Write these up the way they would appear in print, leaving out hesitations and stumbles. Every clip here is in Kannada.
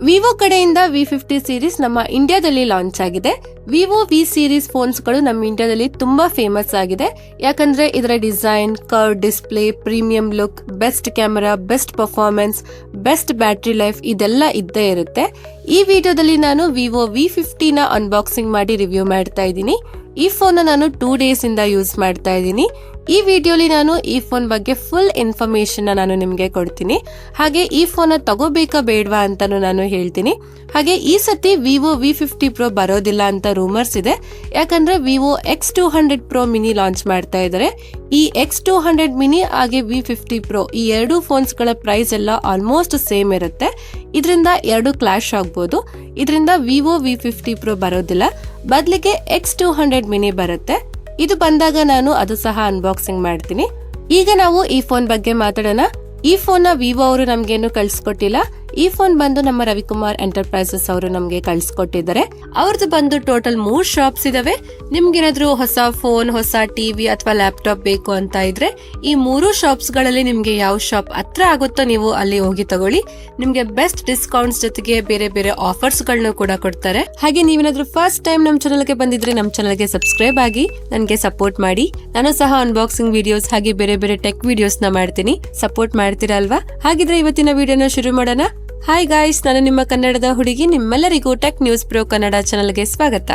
ವಿವೋ ಕಡೆಯಿಂದ V50 ಸೀರೀಸ್ ನಮ್ಮ ಇಂಡಿಯಾದಲ್ಲಿ ಲಾಂಚ್ ಆಗಿದೆ. ವಿವೋ ವಿ ಸೀರೀಸ್ ಫೋನ್ಸ್ ಗಳು ನಮ್ಮ ಇಂಡಿಯಾದಲ್ಲಿ ತುಂಬಾ ಫೇಮಸ್ ಆಗಿದೆ. ಯಾಕಂದ್ರೆ ಇದರ design, curve display, premium look, best camera, best performance, best battery life ಇದೆಲ್ಲ ಇದ್ದೇ ಇರುತ್ತೆ. ಈ ವಿಡಿಯೋದಲ್ಲಿ ನಾನು ವಿವೋ V50 ನ ಅನ್ಬಾಕ್ಸಿಂಗ್ ಮಾಡಿ ರಿವ್ಯೂ ಮಾಡ್ತಾ ಇದ್ದೀನಿ. ಈ ಫೋನ್ ನಾನು 2 ಡೇಸ್ ಇಂದ ಯೂಸ್ ಮಾಡ್ತಾ ಇದ್ದೀನಿ. ಈ ವಿಡಿಯೋಲಿ ನಾನು ಈ ಫೋನ್ ಬಗ್ಗೆ ಫುಲ್ ಇನ್ಫಾರ್ಮೇಶನ್ ನಾನು ನಿಮ್ಗೆ ಕೊಡ್ತೀನಿ. ಹಾಗೆ ಈ ಫೋನ್ ತಗೋಬೇಕಾ ಬೇಡವಾ ಅಂತಾನು ನಾನು ಹೇಳ್ತೀನಿ. ಹಾಗೆ ಈ ಸತಿ ವಿವೋ V50 Pro ಬರೋದಿಲ್ಲ ಅಂತ ರೂಮರ್ಸ್ ಇದೆ. ಯಾಕಂದ್ರೆ Vivo X200 Pro mini launch ಮಾಡ್ತಾ ಇದ್ದಾರೆ. ಈ X200 ಮಿನಿ ಹಾಗೆ V50 Pro ಈ ಎರಡು ಫೋನ್ಸ್ ಗಳ ಪ್ರೈಸ್ ಎಲ್ಲ ಆಲ್ಮೋಸ್ಟ್ ಸೇಮ್ ಇರುತ್ತೆ. ಇದರಿಂದ ಎರಡು ಕ್ಲಾಶ್ ಆಗ್ಬೋದು. ಇದರಿಂದ ವಿವೋ V50 Pro ಬರೋದಿಲ್ಲ, ಬದಲಿಗೆ X200 ಮಿನಿ ಬರುತ್ತೆ. ಇದು ಬಂದಾಗ ನಾನು ಅದು ಸಹ ಅನ್ಬಾಕ್ಸಿಂಗ್ ಮಾಡ್ತೀನಿ. ಈಗ ನಾವು ಈ ಫೋನ್ ಬಗ್ಗೆ ಮಾತಾಡೋಣ. ಈ ಫೋನ್ ನ ವಿವೋ ಅವರು ನಮ್ಗೇನು ಕಳ್ಸಿಕೊಟ್ಟಿಲ್ಲ. ಈ ಫೋನ್ ಬಂದು ನಮ್ಮ ರವಿಕುಮಾರ್ ಎಂಟರ್ಪ್ರೈಸಸ್ ಅವರು ನಮ್ಗೆ ಕಳ್ಸಿಕೊಟ್ಟಿದ್ದಾರೆ. ಅವ್ರದ್ದು ಬಂದು ಟೋಟಲ್ 3 ಶಾಪ್ಸ್ ಇದಾವೆ. ನಿಮ್ಗೇನಾದ್ರೂ ಹೊಸ ಫೋನ್, ಹೊಸ ಟಿವಿ ಅಥವಾ ಲ್ಯಾಪ್ಟಾಪ್ ಬೇಕು ಅಂತ ಇದ್ರೆ ಈ 3 ಶಾಪ್ಸ್ ಗಳಲ್ಲಿ ನಿಮ್ಗೆ ಯಾವ ಶಾಪ್ ಹತ್ರ ಆಗುತ್ತೋ ನೀವು ಅಲ್ಲಿ ಹೋಗಿ ತಗೊಳ್ಳಿ. ನಿಮ್ಗೆ ಬೆಸ್ಟ್ ಡಿಸ್ಕೌಂಟ್ಸ್ ಜೊತೆಗೆ ಬೇರೆ ಬೇರೆ ಆಫರ್ಸ್ ಗಳನ್ನ ಕೂಡ ಕೊಡ್ತಾರೆ. ಹಾಗೆ ನೀವೇನಾದ್ರೂ ಫಸ್ಟ್ ಟೈಮ್ ನಮ್ ಚಾನಲ್ಗೆ ಬಂದಿದ್ರೆ ನಮ್ ಚಾನಲ್ಗೆ ಸಬ್ಸ್ಕ್ರೈಬ್ ಆಗಿ ನನ್ಗೆ ಸಪೋರ್ಟ್ ಮಾಡಿ. ನಾನು ಸಹ ಅನ್ಬಾಕ್ಸಿಂಗ್ ವಿಡಿಯೋಸ್ ಹಾಗೆ ಬೇರೆ ಬೇರೆ ಟೆಕ್ ವಿಡಿಯೋಸ್ ನ ಮಾಡ್ತೀನಿ. ಸಪೋರ್ಟ್ ಮಾಡ್ತೀರಾ ಅಲ್ವಾ? ಹಾಗಿದ್ರೆ ಇವತ್ತಿನ ವಿಡಿಯೋನ ಶುರು ಮಾಡೋಣ. ಹಾಯ್ ಗಾಯ್ಸ್, ನಾನು ನಿಮ್ಮ ಕನ್ನಡದ ಹುಡುಗಿ. ನಿಮ್ಮೆಲ್ಲರಿಗೂ ಟೆಕ್ ನ್ಯೂಸ್ ಪ್ರೋ ಕನ್ನಡ ಚಾನಲ್ಗೆ ಸ್ವಾಗತ.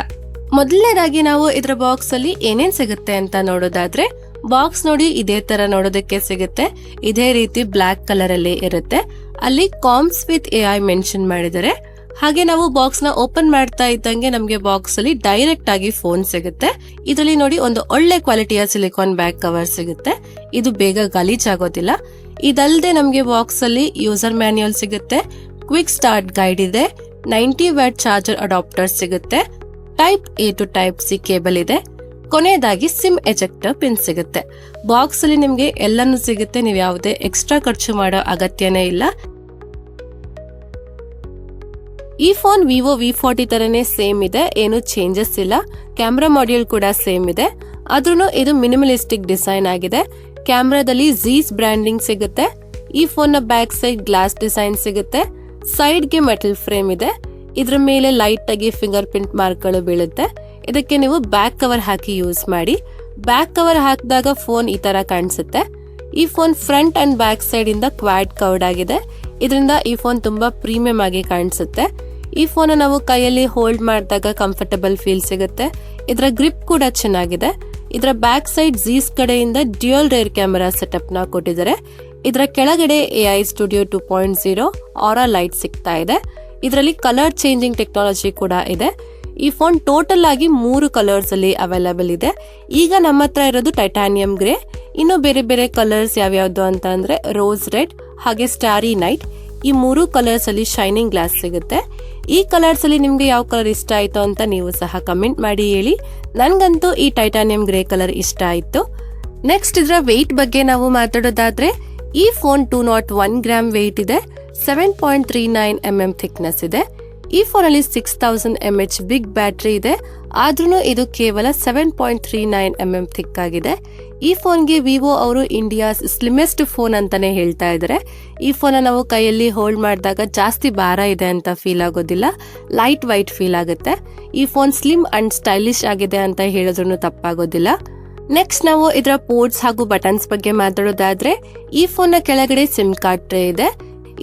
ಮೊದಲನೇದಾಗಿ ನಾವು ಇದರ ಬಾಕ್ಸ್ ಅಲ್ಲಿ ಏನೇನ್ ಸಿಗುತ್ತೆ ಅಂತ ನೋಡೋದಾದ್ರೆ, ಬಾಕ್ಸ್ ನೋಡಿ ಇದೇ ತರ ನೋಡೋದಕ್ಕೆ ಸಿಗುತ್ತೆ. ಇದೇ ರೀತಿ ಬ್ಲಾಕ್ ಕಲರ್ ಅಲ್ಲಿ ಇರುತ್ತೆ. ಅಲ್ಲಿ ಕಾಮ್ಸ್ ವಿತ್ AI ಮೆನ್ಷನ್ ಮಾಡಿದ್ದಾರೆ. ಹಾಗೆ ನಾವು ಬಾಕ್ಸ್ ನ ಓಪನ್ ಮಾಡ್ತಾ ಇದ್ದಂಗೆ ನಮ್ಗೆ ಬಾಕ್ಸ್ ಅಲ್ಲಿ ಡೈರೆಕ್ಟ್ ಆಗಿ ಫೋನ್ ಸಿಗುತ್ತೆ. ಇದರಲ್ಲಿ ನೋಡಿ ಒಂದು ಒಳ್ಳೆ ಕ್ವಾಲಿಟಿಯ ಸಿಲಿಕಾನ್ ಬ್ಯಾಕ್ ಕವರ್ ಸಿಗುತ್ತೆ. ಇದು ಬೇಗ ಗಲೀಜ್ ಆಗೋದಿಲ್ಲ. ಇದಲ್ಲದೆ ನಮ್ಗೆ ಬಾಕ್ಸ್ ಅಲ್ಲಿ ಯೂಸರ್ ಮ್ಯಾನ್ಯುಯಲ್ ಸಿಗುತ್ತೆ, ಕ್ವಿಕ್ ಸ್ಟಾರ್ಟ್ ಗೈಡ್ ಇದೆ, 90 ವ್ಯಾಟ್ ಚಾರ್ಜರ್ ಅಡಾಪ್ಟರ್ ಸಿಗುತ್ತೆ, type A to type C cable ಇದೆ, ಕೊನೆಯದಾಗಿ ಸಿಮ್ ಎಜೆಕ್ಟರ್ ಪಿನ್ ಸಿಗುತ್ತೆ. ಬಾಕ್ಸ್ ಅಲ್ಲಿ ನಿಮ್ಗೆ ಎಲ್ಲಾನು ಸಿಗುತ್ತೆ. ನೀವು ಯಾವುದೇ ಎಕ್ಸ್ಟ್ರಾ ಖರ್ಚು ಮಾಡೋ ಅಗತ್ಯನೇ ಇಲ್ಲ. ಈ ಫೋನ್ ವಿವೋ V40 ತರನೇ ಸೇಮ್ ಇದೆ, ಏನು ಚೇಂಜಸ್ ಇಲ್ಲ. ಕ್ಯಾಮ್ರಾ ಮಾಡ್ಯೂಲ್ ಕೂಡ ಸೇಮ್ ಇದೆ, ಆದ್ರೂ ಇದು ಮಿನಿಮಲಿಸ್ಟಿಕ್ ಡಿಸೈನ್ ಆಗಿದೆ. ಕ್ಯಾಮ್ರಾದಲ್ಲಿ ಝೀಸ್ ಬ್ರ್ಯಾಂಡಿಂಗ್ ಸಿಗುತ್ತೆ. ಈ ಫೋನ್ ನ ಬ್ಯಾಕ್ ಸೈಡ್ ಗ್ಲಾಸ್ ಡಿಸೈನ್ ಸಿಗುತ್ತೆ. ಸೈಡ್ ಗೆ ಮೆಟಲ್ ಫ್ರೇಮ್ ಇದೆ. ಇದ್ರ ಮೇಲೆ ಲೈಟ್ ಆಗಿ ಫಿಂಗರ್ ಪ್ರಿಂಟ್ ಮಾರ್ಕ್ ಗಳು ಬೀಳುತ್ತೆ. ಇದಕ್ಕೆ ನೀವು ಬ್ಯಾಕ್ ಕವರ್ ಹಾಕಿ ಯೂಸ್ ಮಾಡಿ. ಬ್ಯಾಕ್ ಕವರ್ ಹಾಕಿದಾಗ ಫೋನ್ ಈ ತರ ಕಾಣಿಸುತ್ತೆ. ಈ phone front and back side ಇಂದ ಕ್ವಾಡ್ ಕವರ್ಡ್ ಆಗಿದೆ. ಇದರಿಂದ ಈ ಫೋನ್ ತುಂಬಾ ಪ್ರೀಮಿಯಂ ಆಗಿ ಕಾಣಿಸುತ್ತೆ. ಈ ಫೋನ್ ನಾವು ಕೈಯಲ್ಲಿ ಹೋಲ್ಡ್ ಮಾಡಿದಾಗ ಕಂಫರ್ಟಬಲ್ ಫೀಲ್ ಸಿಗುತ್ತೆ. ಇದರ ಗ್ರಿಪ್ ಕೂಡ ಚೆನ್ನಾಗಿದೆ. ಇದರ ಬ್ಯಾಕ್ ಸೈಡ್ ಝೀಸ್ ಕಡೆಯಿಂದ ಡ್ಯೂಯಲ್ ರೇರ್ ಕ್ಯಾಮೆರಾ ಸೆಟಪ್ ನ ಕೊಟ್ಟಿದ್ದಾರೆ. ಇದರ ಕೆಳಗಡೆ AI ಸ್ಟುಡಿಯೋ 2.0 ಆರಾ ಲೈಟ್ ಸಿಗ್ತಾ ಇದೆ. ಇದರಲ್ಲಿ ಕಲರ್ ಚೇಂಜಿಂಗ್ ಟೆಕ್ನಾಲಜಿ ಕೂಡ ಇದೆ. ಈ ಫೋನ್ ಟೋಟಲ್ ಆಗಿ 3 ಕಲರ್ಸ್ ಅಲ್ಲಿ ಅವೈಲಬಲ್ ಇದೆ. ಈಗ ನಮ್ಮ ಹತ್ರ ಇರೋದು ಟೈಟಾನಿಯಂ ಗ್ರೇ. ಇನ್ನು ಬೇರೆ ಬೇರೆ ಕಲರ್ಸ್ ಯಾವ್ಯಾವ್ದು ಅಂತ ಅಂದ್ರೆ ರೋಸ್ ರೆಡ್ ಹಾಗೆ ಸ್ಟಾರಿ ನೈಟ್. ಈ 3 ಕಲರ್ಸ್ ಅಲ್ಲಿ ಶೈನಿಂಗ್ ಗ್ಲಾಸ್ ಸಿಗುತ್ತೆ. ಈ ಕಲರ್ಸ್ ಅಲ್ಲಿ ನಿಮ್ಗೆ ಯಾವ ಕಲರ್ ಇಷ್ಟ ಆಯ್ತು ಅಂತ ನೀವು ಸಹ ಕಮೆಂಟ್ ಮಾಡಿ ಹೇಳಿ. ನನ್ಗಂತೂ ಈ ಟೈಟಾನಿಯಂ ಗ್ರೇ ಕಲರ್ ಇಷ್ಟ ಆಯ್ತು. ನೆಕ್ಸ್ಟ್ ಇದರ ವೆಯ್ಟ್ ಬಗ್ಗೆ ನಾವು ಮಾತಾಡೋದಾದ್ರೆ, ಈ ಫೋನ್ 201 ಗ್ರಾಮ್ ವೆಯ್ಟ್ ಇದೆ. 7.39 mm ಥಿಕ್ನೆಸ್ ಇದೆ. ಈ ಫೋನ್ ಅಲ್ಲಿ 6000 mAh ಬಿಗ್ ಬ್ಯಾಟರಿ ಇದೆ. ಆದ್ರೂ ಇದು ಕೇವಲ 7.39 mm ಥಿಕ್ ಆಗಿದೆ. ಈ ಫೋನ್ಗೆ ವಿವೋ ಅವರು ಇಂಡಿಯಾಸ್ ಸ್ಲಿಮೆಸ್ಟ್ ಫೋನ್ ಅಂತಾನೆ ಹೇಳ್ತಾ ಇದ್ದಾರೆ. ಈ ಫೋನ್ ನಾವು ಕೈಯಲ್ಲಿ ಹೋಲ್ಡ್ ಮಾಡಿದಾಗ ಜಾಸ್ತಿ ಭಾರ ಇದೆ ಅಂತ ಫೀಲ್ ಆಗೋದಿಲ್ಲ, ಲೈಟ್ ವೈಟ್ ಫೀಲ್ ಆಗುತ್ತೆ. ಈ ಫೋನ್ ಸ್ಲಿಮ್ ಅಂಡ್ ಸ್ಟೈಲಿಶ್ ಆಗಿದೆ ಅಂತ ಹೇಳಿದ್ರು ತಪ್ಪಾಗೋದಿಲ್ಲ. ನೆಕ್ಸ್ಟ್ ನಾವು ಇದರ ಪೋರ್ಟ್ಸ್ ಹಾಗೂ ಬಟನ್ಸ್ ಬಗ್ಗೆ ಮಾತಾಡೋದಾದ್ರೆ, ಈ ಫೋನ್ ನ ಕೆಳಗಡೆ ಸಿಮ್ ಕಾರ್ಡ್ ಟ್ರೇ ಇದೆ.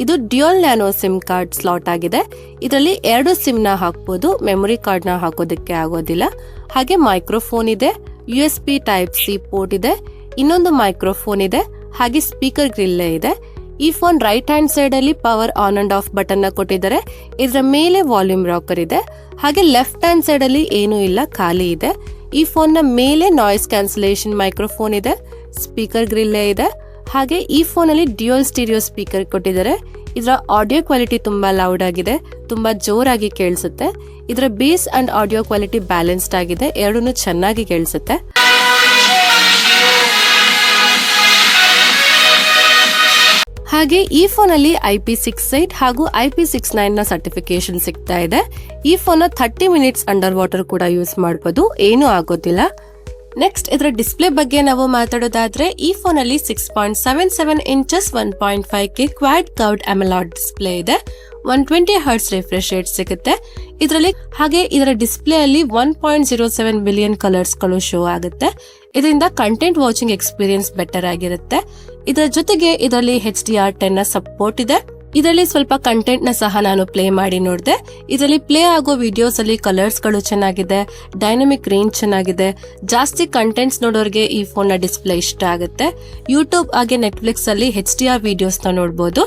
ಇದು dual nano SIM card slot ಆಗಿದೆ. ಇದರಲ್ಲಿ 2 ಸಿಮ್ ನ ಹಾಕಬಹುದು, ಮೆಮೊರಿ ಕಾರ್ಡ್ ನ ಹಾಕೋದಕ್ಕೆ ಆಗೋದಿಲ್ಲ. ಹಾಗೆ ಮೈಕ್ರೋಫೋನ್ ಇದೆ, USB ಟೈಪ್ C ಪೋರ್ಟ್ ಇದೆ, ಇನ್ನೊಂದು ಮೈಕ್ರೋಫೋನ್ ಇದೆ, ಹಾಗೆ ಸ್ಪೀಕರ್ ಗ್ರಿಲ್ ಇದೆ. ಈ ಫೋನ್ ರೈಟ್ ಹ್ಯಾಂಡ್ ಸೈಡ್ ಅಲ್ಲಿ power on and of button ನ ಕೊಟ್ಟಿದ್ದಾರೆ. ಇದರ ಮೇಲೆ ವಾಲ್ಯೂಮ್ ರಾಕರ್ ಇದೆ. ಹಾಗೆ ಲೆಫ್ಟ್ ಹ್ಯಾಂಡ್ ಸೈಡ್ ಅಲ್ಲಿ ಏನೂ ಇಲ್ಲ, ಖಾಲಿ ಇದೆ. ಈ ಫೋನ್ ನ ಮೇಲೆ ನಾಯ್ಸ್ ಕ್ಯಾನ್ಸಲೇಷನ್ ಮೈಕ್ರೋಫೋನ್ ಇದೆ, ಸ್ಪೀಕರ್ ಗ್ರಿಲ್ ಇದೆ. ಹಾಗೆ ಈ ಫೋನ್ ಅಲ್ಲಿ ಡ್ಯೂಯಲ್ ಸ್ಟೀರಿಯೋ ಸ್ಪೀಕರ್ ಕೊಟ್ಟಿದ್ದಾರೆ. ಇದರ ಆಡಿಯೋ ಕ್ವಾಲಿಟಿ ತುಂಬಾ ಲೌಡ್ ಆಗಿದೆ, ತುಂಬಾ ಜೋರಾಗಿ ಕೇಳಿಸುತ್ತೆ. ಇದರ base and audio quality balanced ಆಗಿದೆ, ಎರಡನ್ನೂ ಚೆನ್ನಾಗಿ ಕೇಳಿಸುತ್ತೆ. ಹಾಗೆ ಈ ಫೋನ್ ಅಲ್ಲಿ IP68 ಹಾಗೂ IP69 ನ ಸರ್ಟಿಫಿಕೇಶನ್ ಸಿಗ್ತಾ ಇದೆ. ಈ ಫೋನ್ 30 ಮಿನಿಟ್ಸ್ ಅಂಡರ್ ವಾಟರ್ ಕೂಡ ಯೂಸ್ ಮಾಡಬಹುದು, ಏನೂ ಆಗೋದಿಲ್ಲ. ನೆಕ್ಸ್ಟ್ ಇದರ ಡಿಸ್ಪ್ಲೇ ಬಗ್ಗೆ ನಾವು ಮಾತಾಡೋದಾದ್ರೆ ಈ ಫೋನ್ ಅಲ್ಲಿ 6.77 inches 1.5K Quad curved ಅಮೋಲೆಡ್ display ಇದೆ. 120 ಹರ್ಟ್ಸ್ ರಿಫ್ರೆಶ್ ರೇಟ್ ಸಿಗುತ್ತೆ ಇದರಲ್ಲಿ. ಹಾಗೆ ಇದರ ಡಿಸ್ಪ್ಲೇ ಅಲ್ಲಿ 1.07 ಬಿಲಿಯನ್ ಕಲರ್ಸ್ ಗಳು ಶೋ ಆಗುತ್ತೆ. ಇದರಿಂದ ಕಂಟೆಂಟ್ ವಾಚಿಂಗ್ ಎಕ್ಸ್ಪೀರಿಯನ್ಸ್ ಬೆಟರ್ ಆಗಿರುತ್ತೆ. ಇದರ ಜೊತೆಗೆ ಇದರಲ್ಲಿ HDR10 ನ ಸಪೋರ್ಟ್ ಇದೆ. ಇದರಲ್ಲಿ ಸ್ವಲ್ಪ ಕಂಟೆಂಟ್ ನ ಸಹ ನಾನು ಪ್ಲೇ ಮಾಡಿ ನೋಡಿದೆ. ಇದರಲ್ಲಿ ಪ್ಲೇ ಆಗೋ ವಿಡಿಯೋಸ್ ಅಲ್ಲಿ ಕಲರ್ಸ್ ಗಳು ಚೆನ್ನಾಗಿದೆ, ಡೈನಮಿಕ್ ರೇಂಜ್ ಚೆನ್ನಾಗಿದೆ. ಜಾಸ್ತಿ ಕಂಟೆಂಟ್ಸ್ ನೋಡೋರಿಗೆ ಈ ಫೋನ್ ನ ಡಿಸ್ಪ್ಲೇ ಇಷ್ಟ ಆಗುತ್ತೆ. ಯೂಟ್ಯೂಬ್ ಹಾಗೆ ನೆಟ್ಫ್ಲಿಕ್ಸ್ ಅಲ್ಲಿ HDR ವಿಡಿಯೋಸ್ ನ ನೋಡಬಹುದು.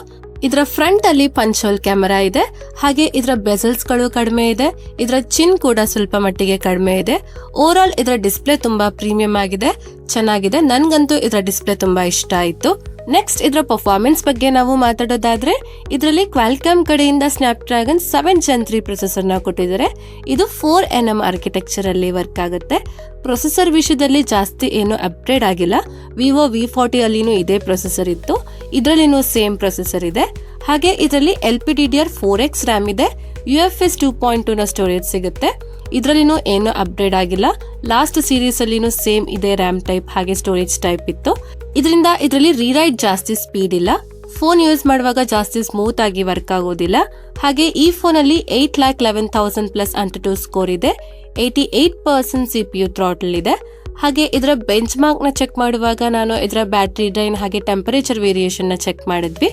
ಇದರ ಫ್ರಂಟ್ ಅಲ್ಲಿ ಪಂಚ್ ಹೋಲ್ ಕ್ಯಾಮೆರಾ ಇದೆ. ಹಾಗೆ ಇದರ ಬೆಸಲ್ಸ್ ಗಳು ಕಡಿಮೆ ಇದೆ. ಇದರ ಚಿನ್ ಕೂಡ ಸ್ವಲ್ಪ ಮಟ್ಟಿಗೆ ಕಡಿಮೆ ಇದೆ. ಓವರ್ ಆಲ್ ಇದರ ಡಿಸ್ಪ್ಲೇ ತುಂಬಾ ಪ್ರೀಮಿಯಂ ಆಗಿದೆ, ಚೆನ್ನಾಗಿದೆ. ನನ್ಗಂತೂ ಇದರ ಡಿಸ್ಪ್ಲೇ ತುಂಬಾ ಇಷ್ಟ ಆಯ್ತು. ನೆಕ್ಸ್ಟ್ ಇದರ ಪರ್ಫಾರ್ಮೆನ್ಸ್ ಬಗ್ಗೆ ನಾವು ಮಾತಾಡೋದಾದ್ರೆ ಇದರಲ್ಲಿ ಕ್ವಾಲ್ಕಾಮ್ ಕಡೆಯಿಂದ ಸ್ನ್ಯಾಪ್ಡ್ರ್ಯಾಗನ್ 7 Gen 3 ಪ್ರೊಸೆಸರ್ ನ ಕೊಟ್ಟಿದ್ದಾರೆ. ಇದು 4nm ಆರ್ಕಿಟೆಕ್ಚರ್ ಅಲ್ಲಿ ವರ್ಕ್ ಆಗುತ್ತೆ. ಪ್ರೊಸೆಸರ್ ವಿಷಯದಲ್ಲಿ ಜಾಸ್ತಿ ಏನು ಅಪ್ಗ್ರೇಡ್ ಆಗಿಲ್ಲ. ವಿವೋ V40 ಅಲ್ಲಿನೂ ಇದೇ ಪ್ರೊಸೆಸರ್ ಇತ್ತು, ಇದರಲ್ಲಿನೂ ಸೇಮ್ ಪ್ರೊಸೆಸರ್ ಇದೆ. ಹಾಗೆ ಇದರಲ್ಲಿ LPDDR4X ರ್ಯಾಮ್ ಇದೆ. UFS 2.2 ನ ಸ್ಟೋರೇಜ್ ಸಿಗುತ್ತೆ. ಇದರಲ್ಲಿನೂ ಏನು ಅಪ್ಗ್ರೇಡ್ ಆಗಿಲ್ಲ. ಲಾಸ್ಟ್ ಸೀರೀಸ್ ಅಲ್ಲಿನೂ ಸೇಮ್ ಇದೆ ರ್ಯಾಮ್ ಟೈಪ್ ಹಾಗೆ ಸ್ಟೋರೇಜ್ ಟೈಪ್ ಇತ್ತು. ಇದರಿಂದ ಇದರಲ್ಲಿ ರೀರೈಟ್ ಜಾಸ್ತಿ ಸ್ಪೀಡ್ ಇಲ್ಲ. ಫೋನ್ ಯೂಸ್ ಮಾಡುವಾಗ ಜಾಸ್ತಿ ಸ್ಮೂತ್ ಆಗಿ ವರ್ಕ್ ಆಗೋದಿಲ್ಲ. ಹಾಗೆ ಈ ಫೋನ್ ಅಲ್ಲಿ 8,11,000 ಪ್ಲಸ್ AnTuTu ಸ್ಕೋರ್ ಇದೆ. 88% CPU ಥ್ರಾಟಲ್ ಇದೆ. ಹಾಗೆ ಇದರ ಬೆಂಚ್ ಮಾರ್ಕ್ ನ ಚೆಕ್ ಮಾಡುವಾಗ ನಾನು ಇದರ ಬ್ಯಾಟರಿ ಡ್ರೈನ್ ಹಾಗೆ ಟೆಂಪರೇಚರ್ ವೇರಿಯೇಷನ್ ನ ಚೆಕ್ ಮಾಡಿದ್ವಿ.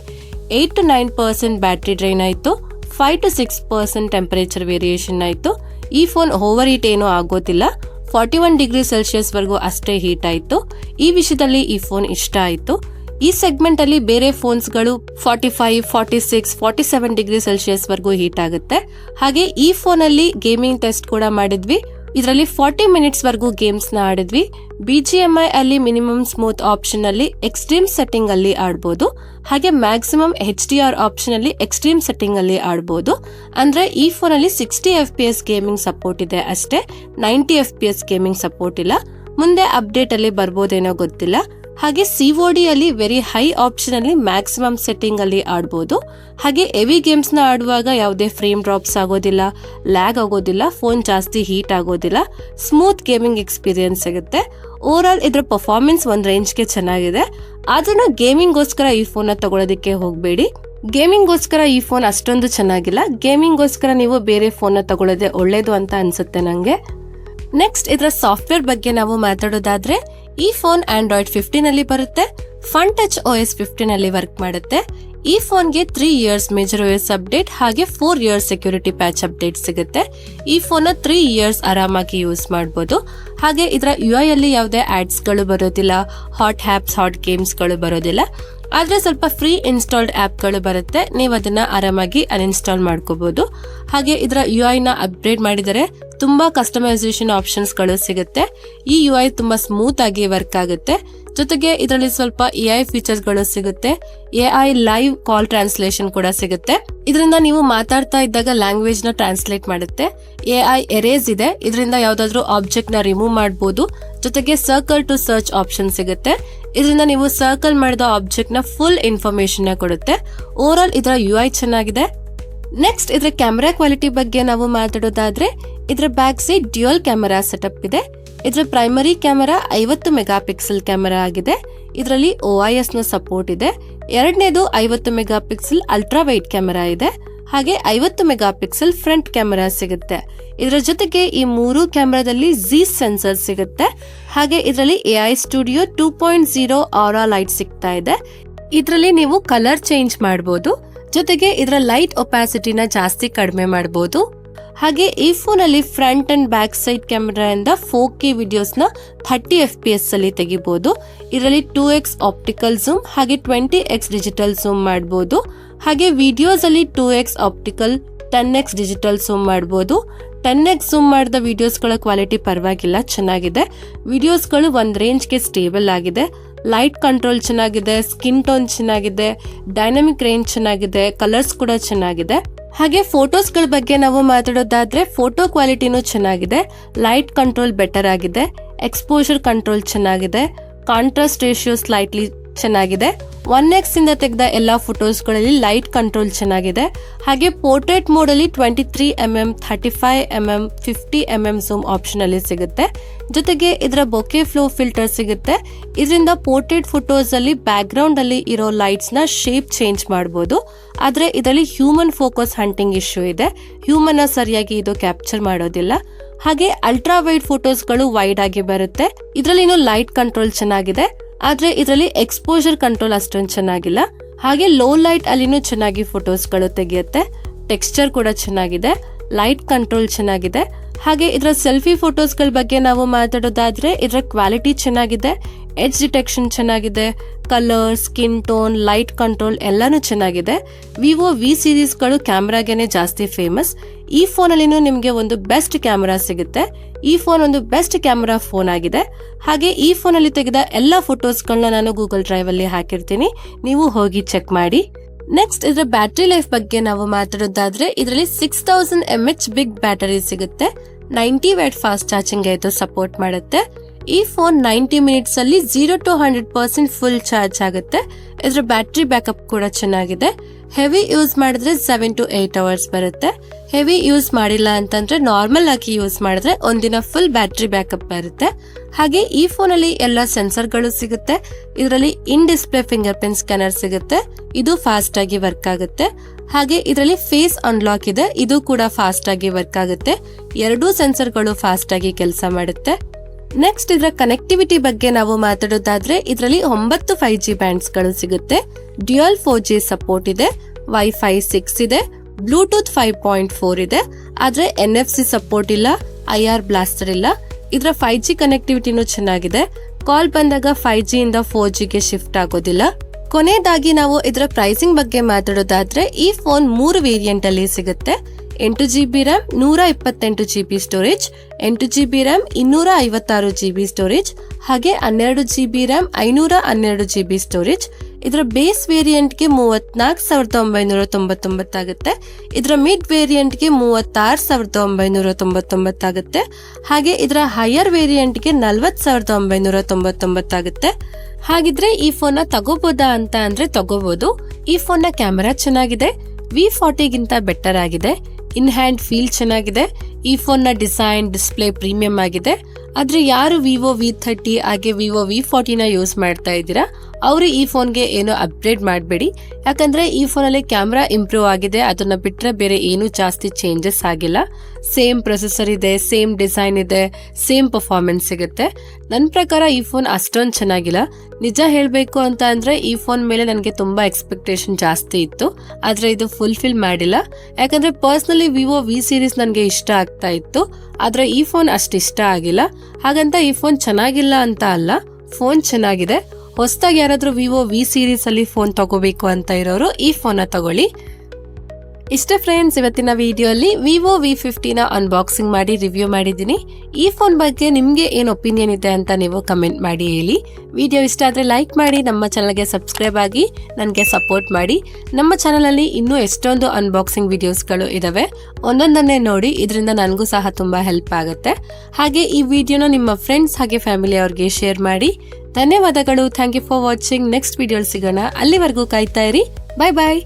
8 to 9% ಬ್ಯಾಟರಿ ಡ್ರೈನ್ ಆಯ್ತು, 5 to 6% ಟೆಂಪರೇಚರ್ ವೇರಿಯೇಷನ್ ಆಯ್ತು. ಈ ಫೋನ್ ಓವರ್ ಹೀಟ್ ಏನೂ ಆಗೋದಿಲ್ಲ. 41 ಡಿಗ್ರಿ ಸೆಲ್ಸಿಯಸ್ ವರೆಗೂ ಅಷ್ಟೇ ಹೀಟ್ ಆಯ್ತು. ಈ ವಿಷಯದಲ್ಲಿ ಈ ಫೋನ್ ಇಷ್ಟ ಆಯ್ತು. ಈ ಸೆಗ್ಮೆಂಟ್ ಅಲ್ಲಿ ಬೇರೆ ಫೋನ್ಸ್ ಗಳು 45, 46, 47 ಡಿಗ್ರಿ ಸೆಲ್ಸಿಯಸ್ ವರೆಗೂ ಹೀಟ್ ಆಗುತ್ತೆ. ಹಾಗೆ ಈ ಫೋನ್ ಅಲ್ಲಿ ಗೇಮಿಂಗ್ ಟೆಸ್ಟ್ ಕೂಡ ಮಾಡಿದ್ವಿ. ಇದರಲ್ಲಿ 40 ಮಿನಿಟ್ಸ್ ವರೆಗೂ ಗೇಮ್ಸ್ ನ ಆಡಿದ್ವಿ. BGMI ಅಲ್ಲಿ ಮಿನಿಮಮ್ ಸ್ಮೂತ್ ಆಪ್ಷನ್ ಅಲ್ಲಿ ಎಕ್ಸ್ಟ್ರೀಮ್ ಸೆಟ್ಟಿಂಗ್ ಅಲ್ಲಿ ಆಡಬಹುದು. ಹಾಗೆ ಮ್ಯಾಕ್ಸಿಮಮ್ HDR ಆಪ್ಷನ್ ಅಲ್ಲಿ ಎಕ್ಸ್ಟ್ರೀಮ್ ಸೆಟ್ಟಿಂಗ್ ಅಲ್ಲಿ ಆಡಬಹುದು. ಅಂದ್ರೆ ಈ ಫೋನ್ ಅಲ್ಲಿ 60 FPS ಗೇಮಿಂಗ್ ಸಪೋರ್ಟ್ ಇದೆ ಅಷ್ಟೇ, 90 FPS ಗೇಮಿಂಗ್ ಸಪೋರ್ಟ್ ಇಲ್ಲ. ಮುಂದೆ ಅಪ್ಡೇಟ್ ಅಲ್ಲಿ ಬರ್ಬೋದೇನೋ ಗೊತ್ತಿಲ್ಲ. ಹಾಗೆ COD ಅಲ್ಲಿ ವೆರಿ ಹೈ ಆಪ್ಷನ್ ಅಲ್ಲಿ ಮ್ಯಾಕ್ಸಿಮಮ್ ಸೆಟ್ಟಿಂಗ್ ಅಲ್ಲಿ ಆಡಬಹುದು. ಹಾಗೆ ಹೆವಿ ಗೇಮ್ಸ್ ನ ಆಡುವಾಗ ಯಾವುದೇ ಫ್ರೇಮ್ ಡ್ರಾಪ್ಸ್ ಆಗೋದಿಲ್ಲ, ಲ್ಯಾಗ್ ಆಗೋದಿಲ್ಲ, ಫೋನ್ ಜಾಸ್ತಿ ಹೀಟ್ ಆಗೋದಿಲ್ಲ, ಸ್ಮೂತ್ ಗೇಮಿಂಗ್ ಎಕ್ಸ್ಪೀರಿಯನ್ಸ್ ಸಿಗುತ್ತೆ. ಓವರ್ ಆಲ್ ಇದರ ಪರ್ಫಾರ್ಮೆನ್ಸ್ ಒಂದ್ ರೇಂಜ್ಗೆ ಚೆನ್ನಾಗಿದೆ. ಆದ್ರೂ ಗೇಮಿಂಗ್ ಗೋಸ್ಕರ ಈ ಫೋನ್ ನ ತಗೊಳ್ಳೋದಕ್ಕೆ ಹೋಗ್ಬೇಡಿ. ಗೇಮಿಂಗ್ ಗೋಸ್ಕರ ಈ ಫೋನ್ ಅಷ್ಟೊಂದು ಚೆನ್ನಾಗಿಲ್ಲ. ಗೇಮಿಂಗ್ ಗೋಸ್ಕರ ನೀವು ಬೇರೆ ಫೋನ್ ನ ತಗೊಳ್ಳೋದೇ ಒಳ್ಳೇದು ಅಂತ ಅನ್ಸುತ್ತೆ ನಂಗೆ. ನೆಕ್ಸ್ಟ್ ಇದರ ಸಾಫ್ಟ್ವೇರ್ ಬಗ್ಗೆ ನಾವು ಮಾತಾಡೋದಾದ್ರೆ ಈ ಫೋನ್ Android 15 ಅಲ್ಲಿ ಬರುತ್ತೆ. ಫನ್ ಟಚ್ OS 15 ಅಲ್ಲಿ ವರ್ಕ್ ಮಾಡುತ್ತೆ. ಈ ಫೋನ್ಗೆ 3 years ಮೇಜರ್ OS ಅಪ್ಡೇಟ್ ಹಾಗೆ 4 years ಸೆಕ್ಯೂರಿಟಿ ಪ್ಯಾಚ್ ಅಪ್ಡೇಟ್ ಸಿಗುತ್ತೆ. ಈ ಫೋನ್ 3 years ಆರಾಮಾಗಿ ಯೂಸ್ ಮಾಡಬಹುದು. ಹಾಗೆ ಇದರ UI ಅಲ್ಲಿ ಯಾವುದೇ ಆಡ್ಸ್ ಗಳು ಬರೋದಿಲ್ಲ, ಹಾಟ್ ಆಪ್ಸ್, ಹಾಟ್ ಗೇಮ್ಸ್ ಗಳು ಬರೋದಿಲ್ಲ. ಆದ್ರೆ ಸ್ವಲ್ಪ ಫ್ರೀ ಇನ್ಸ್ಟಾಲ್ಡ್ ಆಪ್ ಗಳು ಬರುತ್ತೆ, ನೀವು ಅದನ್ನ ಆರಾಮಾಗಿ ಅನ್ಇನ್ಸ್ಟಾಲ್ ಮಾಡ್ಕೋಬಹುದು. ಹಾಗೆ ಇದರ UI ನ ಅಪ್ಗ್ರೇಡ್ ಮಾಡಿದರೆ ತುಂಬಾ ಕಸ್ಟಮೈಸೇಷನ್ ಆಪ್ಷನ್ಸ್ ಗಳು ಸಿಗುತ್ತೆ. ಈ UI ತುಂಬಾ ಸ್ಮೂತ್ ಆಗಿ ವರ್ಕ್ ಆಗುತ್ತೆ. ಜೊತೆಗೆ ಇದರಲ್ಲಿ ಸ್ವಲ್ಪ AI ಫೀಚರ್ಸ್ ಗಳು ಸಿಗುತ್ತೆ. AI ಲೈವ್ ಕಾಲ್ ಟ್ರಾನ್ಸ್ಲೇಷನ್ ಕೂಡ ಸಿಗುತ್ತೆ. ಇದರಿಂದ ನೀವು ಮಾತಾಡ್ತಾ ಇದ್ದಾಗ ಲ್ಯಾಂಗ್ವೇಜ್ ನ ಟ್ರಾನ್ಸ್ಲೇಟ್ ಮಾಡುತ್ತೆ. AI ಎರೇಸ್ ಇದೆ, ಇದರಿಂದ ಯಾವ್ದಾದ್ರು ಆಬ್ಜೆಕ್ಟ್ ನ ರಿಮೂವ್ ಮಾಡಬಹುದು. ಜೊತೆಗೆ ಸರ್ಕಲ್ ಟು ಸರ್ಚ್ ಆಪ್ಷನ್ ಸಿಗುತ್ತೆ. ಇದರಿಂದ ನೀವು ಸರ್ಕಲ್ ಮಾಡಿದ ಆಬ್ಜೆಕ್ಟ್ ನ ಫುಲ್ ಇನ್ಫಾರ್ಮೇಶನ್ ನ ಕೊಡುತ್ತೆ. ಓವರ್ ಆಲ್ ಇದರ UI ಚೆನ್ನಾಗಿದೆ. ನೆಕ್ಸ್ಟ್ ಇದರ ಕ್ಯಾಮೆರಾ ಕ್ವಾಲಿಟಿ ಬಗ್ಗೆ ನಾವು ಮಾತಾಡೋದಾದ್ರೆ ಇದರ back side dual camera setup ಇದೆ. ಇದರ primary camera 50 mega pixel camera ಆಗಿದೆ. ಇದರಲ್ಲಿ OIS ನ ಸಪೋರ್ಟ್ ಇದೆ. ಎರಡನೇದು 50 mega pixel ultra wide camera ಇದೆ. ಹಾಗೆ 50 ಮೆಗಾ ಪಿಕ್ಸೆಲ್ ಫ್ರಂಟ್ ಕ್ಯಾಮೆರಾ ಸಿಗುತ್ತೆ. ಇದರ ಜೊತೆಗೆ ಈ 3 ಕ್ಯಾಮೆರಾದಲ್ಲಿ Zeiss ಸೆನ್ಸರ್ ಸಿಗುತ್ತೆ. ಹಾಗೆ ಇದರಲ್ಲಿ AI ಸ್ಟುಡಿಯೋ 2.0 ಆರಾ ಲೈಟ್ ಸಿಗ್ತಾ ಇದೆ. ಇದರಲ್ಲಿ ನೀವು ಕಲರ್ ಚೇಂಜ್ ಮಾಡಬಹುದು. ಜೊತೆಗೆ ಇದರ ಲೈಟ್ ಒಪಾಸಿಟಿನ ಜಾಸ್ತಿ ಕಡಿಮೆ ಮಾಡಬಹುದು. ಹಾಗೆ ಈ ಫೋನ್ ಅಲ್ಲಿ front and back side camera ಇಂದ 4K ವಿಡಿಯೋಸ್ ನ 30 FPS ಅಲ್ಲಿ ತೆಗಿಬಹುದು. ಇದರಲ್ಲಿ 2x ಆಪ್ಟಿಕಲ್ ಝೂಮ್ ಹಾಗೆ 20x ಡಿಜಿಟಲ್ ಝೂಮ್ ಮಾಡಬಹುದು. ಹಾಗೆ ವಿಡಿಯೋಸ್ ಅಲ್ಲಿ 2x optical 10x digital zoom ಮಾಡಬಹುದು. 10x ಝೂಮ್ ಮಾಡಿದ ವಿಡಿಯೋಸ್ ಗಳ ಕ್ವಾಲಿಟಿ ಪರವಾಗಿಲ್ಲ, ಚೆನ್ನಾಗಿದೆ. ವಿಡಿಯೋಸ್ ಗಳು ಒಂದ್ ರೇಂಜ್ ಗೆ ಸ್ಟೇಬಲ್ ಆಗಿದೆ. ಲೈಟ್ ಕಂಟ್ರೋಲ್ ಚೆನ್ನಾಗಿದೆ, ಸ್ಕಿನ್ ಟೋನ್ ಚೆನ್ನಾಗಿದೆ, ಡೈನಮಿಕ್ ರೇಂಜ್ ಚೆನ್ನಾಗಿದೆ, ಕಲರ್ಸ್ ಕೂಡ ಚೆನ್ನಾಗಿದೆ. ಹಾಗೆ ಫೋಟೋಸ್ ಗಳ ಬಗ್ಗೆ ನಾವು ಮಾತಾಡೋದಾದ್ರೆ ಫೋಟೋ ಕ್ವಾಲಿಟಿನೂ ಚೆನ್ನಾಗಿದೆ. ಲೈಟ್ ಕಂಟ್ರೋಲ್ ಬೆಟರ್ ಆಗಿದೆ, ಎಕ್ಸ್ಪೋಜರ್ ಕಂಟ್ರೋಲ್ ಚೆನ್ನಾಗಿದೆ, ಕಾಂಟ್ರಾಸ್ಟ್ ರೇಷಿಯೋ ಸ್ಲೈಟ್ಲಿ ಚೆನ್ನಾಗಿದೆ. 1x ಇಂದ ತೆಗೆದ ಎಲ್ಲಾ ಫೋಟೋಸ್ಗಳಲ್ಲಿ ಲೈಟ್ ಕಂಟ್ರೋಲ್ ಚೆನ್ನಾಗಿದೆ. ಹಾಗೆ ಪೋರ್ಟ್ರೇಟ್ ಮೋಡ್ ಅಲ್ಲಿ 23mm, 35mm, 50mm zoom option ಅಲ್ಲಿ ಸಿಗುತ್ತೆ. ಜೊತೆಗೆ ಇದರ ಬೊಕೆ ಫ್ಲೋ ಫಿಲ್ಟರ್ ಸಿಗುತ್ತೆ. ಇದರಿಂದ ಪೋರ್ಟ್ರೇಟ್ ಫೋಟೋಸ್ ಅಲ್ಲಿ ಬ್ಯಾಕ್ ಗ್ರೌಂಡ್ ಅಲ್ಲಿ ಇರೋ ಲೈಟ್ಸ್ ನ ಶೇಪ್ ಚೇಂಜ್ ಮಾಡಬಹುದು. ಆದ್ರೆ ಇದರಲ್ಲಿ ಹ್ಯೂಮನ್ ಫೋಕಸ್ ಹಂಟಿಂಗ್ ಇಶ್ಯೂ ಇದೆ. ಹ್ಯೂಮನ್ ನ ಸರಿಯಾಗಿ ಇದು ಕ್ಯಾಪ್ಚರ್ ಮಾಡೋದಿಲ್ಲ. ಹಾಗೆ ಅಲ್ಟ್ರಾ ವೈಡ್ ಫೋಟೋಸ್ಗಳು ವೈಡ್ ಆಗಿ ಬರುತ್ತೆ. ಇದರಲ್ಲಿ ಲೈಟ್ ಕಂಟ್ರೋಲ್ ಚೆನ್ನಾಗಿದೆ. ಆದ್ರೆ ಇದರಲ್ಲಿ ಎಕ್ಸ್ಪೋಜರ್ ಕಂಟ್ರೋಲ್ ಅಷ್ಟೊಂದು ಚೆನ್ನಾಗಿಲ್ಲ. ಹಾಗೆ ಲೋ ಲೈಟ್ ಅಲ್ಲಿನೂ ಚೆನ್ನಾಗಿ ಫೋಟೋಸ್ಗಳು ತೆಗೆಯುತ್ತೆ. ಟೆಕ್ಸ್ಚರ್ ಕೂಡ ಚೆನ್ನಾಗಿದೆ. ಲೈಟ್ ಕಂಟ್ರೋಲ್ ಚೆನ್ನಾಗಿದೆ. ಹಾಗೆ ಇದರ ಸೆಲ್ಫಿ ಫೋಟೋಸ್ಗಳ ಬಗ್ಗೆ ನಾವು ಮಾತಾಡೋದಾದ್ರೆ ಇದರ ಕ್ವಾಲಿಟಿ ಚೆನ್ನಾಗಿದೆ. ಎಡ್ಜ್ ಡಿಟೆಕ್ಷನ್ ಚೆನ್ನಾಗಿದೆ. Colour, skin tone, light control ಎಲ್ಲಾನು ಚೆನ್ನಾಗಿದೆ. ವಿವೋ ವಿ ಸೀರೀಸ್ಗಳು ಕ್ಯಾಮ್ರಾಗೆನೆ ಜಾಸ್ತಿ ಫೇಮಸ್. ಈ ಫೋನ್ ಅಲ್ಲಿ ನಿಮಗೆ ಒಂದು ಬೆಸ್ಟ್ ಕ್ಯಾಮೆರಾ ಸಿಗುತ್ತೆ. ಈ ಫೋನ್ ಒಂದು ಬೆಸ್ಟ್ ಕ್ಯಾಮೆರಾ ಫೋನ್ ಆಗಿದೆ. ಹಾಗೆ ಈ ಫೋನ್ ಅಲ್ಲಿ ತೆಗೆದ ಎಲ್ಲಾ ಫೋಟೋಸ್ಗಳನ್ನ ನಾನು ಗೂಗಲ್ ಡ್ರೈವ್ ಅಲ್ಲಿ ಹಾಕಿರ್ತೀನಿ, ನೀವು ಹೋಗಿ ಚೆಕ್ ಮಾಡಿ. ನೆಕ್ಸ್ಟ್ ಇದರ ಬ್ಯಾಟರಿ ಲೈಫ್ ಬಗ್ಗೆ ನಾವು ಮಾತಾಡೋದಾದ್ರೆ ಇದರಲ್ಲಿ 6000 mAh ಬಿಗ್ ಬ್ಯಾಟರಿ ಸಿಗುತ್ತೆ. 90 ವ್ಯಾಟ್ ಫಾಸ್ಟ್ ಚಾರ್ಜಿಂಗ್ ಇದು ಸಪೋರ್ಟ್ ಮಾಡುತ್ತೆ. ಈ ಫೋನ್ 90 ಮಿನಿಟ್ಸ್ ಅಲ್ಲಿ 0 to 100% ಫುಲ್ ಚಾರ್ಜ್ ಆಗುತ್ತೆ. ಇದರ ಬ್ಯಾಟರಿ ಬ್ಯಾಕಪ್ ಕೂಡ ಚೆನ್ನಾಗಿದೆ. ಹೆವಿ ಯೂಸ್ ಮಾಡಿದ್ರೆ 7 to 8 ಅವರ್ಸ್ ಬರುತ್ತೆ. ಹೆವಿ ಯೂಸ್ ಮಾಡಿಲ್ಲ ಅಂತಂದ್ರೆ ನಾರ್ಮಲ್ ಆಗಿ ಯೂಸ್ ಮಾಡಿದ್ರೆ ಒಂದಿನ ಫುಲ್ ಬ್ಯಾಟರಿ ಬ್ಯಾಕಪ್ ಬರುತ್ತೆ. ಹಾಗೆ ಈ ಫೋನ್ ಅಲ್ಲಿ ಎಲ್ಲ ಸೆನ್ಸರ್ಗಳು ಸಿಗುತ್ತೆ. ಇದರಲ್ಲಿ ಇನ್ ಡಿಸ್ಪ್ಲೇ ಫಿಂಗರ್ ಪ್ರಿಂಟ್ ಸ್ಕ್ಯಾನರ್ ಸಿಗುತ್ತೆ. ಇದು ಫಾಸ್ಟ್ ಆಗಿ ವರ್ಕ್ ಆಗುತ್ತೆ. ಹಾಗೆ ಇದರಲ್ಲಿ ಫೇಸ್ ಅನ್ಲಾಕ್ ಇದೆ. ಇದು ಕೂಡ ಫಾಸ್ಟ್ ಆಗಿ ವರ್ಕ್ ಆಗುತ್ತೆ. ಎರಡೂ ಸೆನ್ಸರ್ಗಳು ಫಾಸ್ಟ್ ಆಗಿ ಕೆಲಸ ಮಾಡುತ್ತೆ. ನೆಕ್ಸ್ಟ್ ಇದರ ಕನೆಕ್ಟಿವಿಟಿ ಬಗ್ಗೆ ನಾವು ಮಾತಾಡೋದಾದ್ರೆ ಇದರಲ್ಲಿ 9 5G ಬ್ಯಾಂಡ್ಸ್ ಗಳು ಸಿಗುತ್ತೆ. ಡ್ಯುಯಲ್ 4G ಸಪೋರ್ಟ್ ಇದೆ. ವೈಫೈ 6 ಇದೆ. ಬ್ಲೂಟೂತ್ 5.4 ಇದೆ. ಆದ್ರೆ NFC ಸಪೋರ್ಟ್ ಇಲ್ಲ. IR ಬ್ಲಾಸ್ಟರ್ ಇಲ್ಲ. ಇದರ 5G ಕನೆಕ್ಟಿವಿಟಿನೂ ಚೆನ್ನಾಗಿದೆ. ಕಾಲ್ ಬಂದಾಗ 5G ಇಂದ 4G ಗೆ ಶಿಫ್ಟ್ ಆಗೋದಿಲ್ಲ. ಕೊನೆಯದಾಗಿ ನಾವು ಇದರ ಪ್ರೈಸಿಂಗ್ ಬಗ್ಗೆ ಮಾತಾಡೋದಾದ್ರೆ ಈ ಫೋನ್ 3 ವೇರಿಯಂಟ್ ಅಲ್ಲಿ ಸಿಗುತ್ತೆ. 8GB RAM, 128GB storage, 8GB RAM, 256GB storage, ಹಾಗೆ 12GB RAM, 512GB ಸ್ಟೋರೇಜ್. ಇದರ ಬೇಸ್ ವೇರಿಯಂಟ್ಗೆ 34,999 ಆಗುತ್ತೆ. ಇದರ ಮಿಡ್ ವೇರಿಯಂಟ್ಗೆ 36,999 ಆಗುತ್ತೆ. ಹಾಗೆ ಇದರ ಹೈಯರ್ ವೇರಿಯಂಟ್ಗೆ 40,999 ಆಗುತ್ತೆ. ಹಾಗಿದ್ರೆ ಈ ಫೋನ್ ನ ತಗೋಬಹುದಾ ಅಂತ ಅಂದ್ರೆ ತಗೋಬಹುದು. ಈ ಫೋನ್ ನ ಕ್ಯಾಮೆರಾ ಚೆನ್ನಾಗಿದೆ. V40 ಗಿಂತ ಬೆಟರ್ ಆಗಿದೆ. ಇನ್ ಹ್ಯಾಂಡ್ ಫೀಲ್ ಚೆನ್ನಾಗಿದೆ. ಈ ಫೋನ್ ನ ಡಿಸೈನ್, ಡಿಸ್ಪ್ಲೇ ಪ್ರೀಮಿಯಂ ಆಗಿದೆ. ಆದ್ರೆ ಯಾರು ವಿವೋ V30 ಹಾಗೆ ವಿವೋ V40 ನ ಯೂಸ್ ಮಾಡ್ತಾ ಇದ್ದೀರಾ ಅವರು ಈ ಫೋನ್ಗೆ ಏನು ಅಪ್ಗ್ರೇಡ್ ಮಾಡಬೇಡಿ. ಯಾಕಂದ್ರೆ ಈ ಫೋನಲ್ಲಿ ಕ್ಯಾಮ್ರಾ ಇಂಪ್ರೂವ್ ಆಗಿದೆ. ಅದನ್ನ ಬಿಟ್ರೆ ಬೇರೆ ಏನು ಜಾಸ್ತಿ ಚೇಂಜಸ್ ಆಗಿಲ್ಲ. ಸೇಮ್ ಪ್ರೊಸೆಸರ್ ಇದೆ, ಸೇಮ್ ಡಿಸೈನ್ ಇದೆ, ಸೇಮ್ ಪರ್ಫಾರ್ಮೆನ್ಸ್ ಸಿಗುತ್ತೆ. ನನ್ನ ಪ್ರಕಾರ ಈ ಫೋನ್ ಅಷ್ಟೊಂದು ಚೆನ್ನಾಗಿಲ್ಲ. ನಿಜ ಹೇಳಬೇಕು ಅಂತ ಅಂದ್ರೆ ಈ ಫೋನ್ ಮೇಲೆ ನನಗೆ ತುಂಬಾ ಎಕ್ಸ್ಪೆಕ್ಟೇಷನ್ ಜಾಸ್ತಿ ಇತ್ತು. ಆದ್ರೆ ಇದು ಫುಲ್ಫಿಲ್ ಮಾಡಿಲ್ಲ. ಯಾಕಂದ್ರೆ ಪರ್ಸನಲಿ ವಿವೋ ವಿ ಸೀರೀಸ್ ನನಗೆ ಇಷ್ಟ ಆಗ್ತಾ ಇತ್ತು. ಆದ್ರೆ ಈ ಫೋನ್ ಅಷ್ಟು ಇಷ್ಟ ಆಗಿಲ್ಲ. ಹಾಗಂತ ಈ ಫೋನ್ ಚೆನ್ನಾಗಿಲ್ಲ ಅಂತ ಅಲ್ಲ, ಫೋನ್ ಚೆನ್ನಾಗಿದೆ. ಹೊಸದಾಗಿ ಯಾರಾದ್ರೂ ವಿವೋ ವಿ ಸೀರೀಸ್ ಅಲ್ಲಿ ಫೋನ್ ತಗೋಬೇಕು ಅಂತ ಇರೋರು ಈ ಫೋನ್ ನ ತಗೊಳ್ಳಿ. ಇಷ್ಟ ಫ್ರೆಂಡ್ಸ್, ಇವತ್ತಿನ ವಿಡಿಯೋ ಅಲ್ಲಿ ವಿವೋ V50 ನ ಅನ್ಬಾಕ್ಸಿಂಗ್ ಮಾಡಿ ರಿವ್ಯೂ ಮಾಡಿದ್ದೀನಿ. ಈ ಫೋನ್ ಬಗ್ಗೆ ನಿಮ್ಗೆ ಏನ್ ಒಪಿನಿಯನ್ ಇದೆ ಅಂತ ನೀವು ಕಮೆಂಟ್ ಮಾಡಿ ಹೇಳಿ. ವಿಡಿಯೋ ಇಷ್ಟ ಆದ್ರೆ ಲೈಕ್ ಮಾಡಿ, ನಮ್ಮ ಚಾನಲ್ಗೆ ಸಬ್ಸ್ಕ್ರೈಬ್ ಆಗಿ ನನಗೆ ಸಪೋರ್ಟ್ ಮಾಡಿ. ನಮ್ಮ ಚಾನಲ್ ಅಲ್ಲಿ ಇನ್ನೂ ಎಷ್ಟೊಂದು ಅನ್ಬಾಕ್ಸಿಂಗ್ ವಿಡಿಯೋಸ್ಗಳು ಇದಾವೆ, ಒಂದೊಂದನ್ನೇ ನೋಡಿ. ಇದರಿಂದ ನನಗೂ ಸಹ ತುಂಬಾ ಹೆಲ್ಪ್ ಆಗುತ್ತೆ. ಹಾಗೆ ಈ ವಿಡಿಯೋನ ನಿಮ್ಮ ಫ್ರೆಂಡ್ಸ್ ಹಾಗೆ ಫ್ಯಾಮಿಲಿ ಅವ್ರಿಗೆ ಶೇರ್ ಮಾಡಿ. ಧನ್ಯವಾದಗಳು. Thank you for watching. Next video ಸಿಗೋಣ. ಅಲ್ಲಿವರೆಗೂ ಕಾಯ್ತಾ ಇರಿ. ಬಾಯ್ ಬಾಯ್.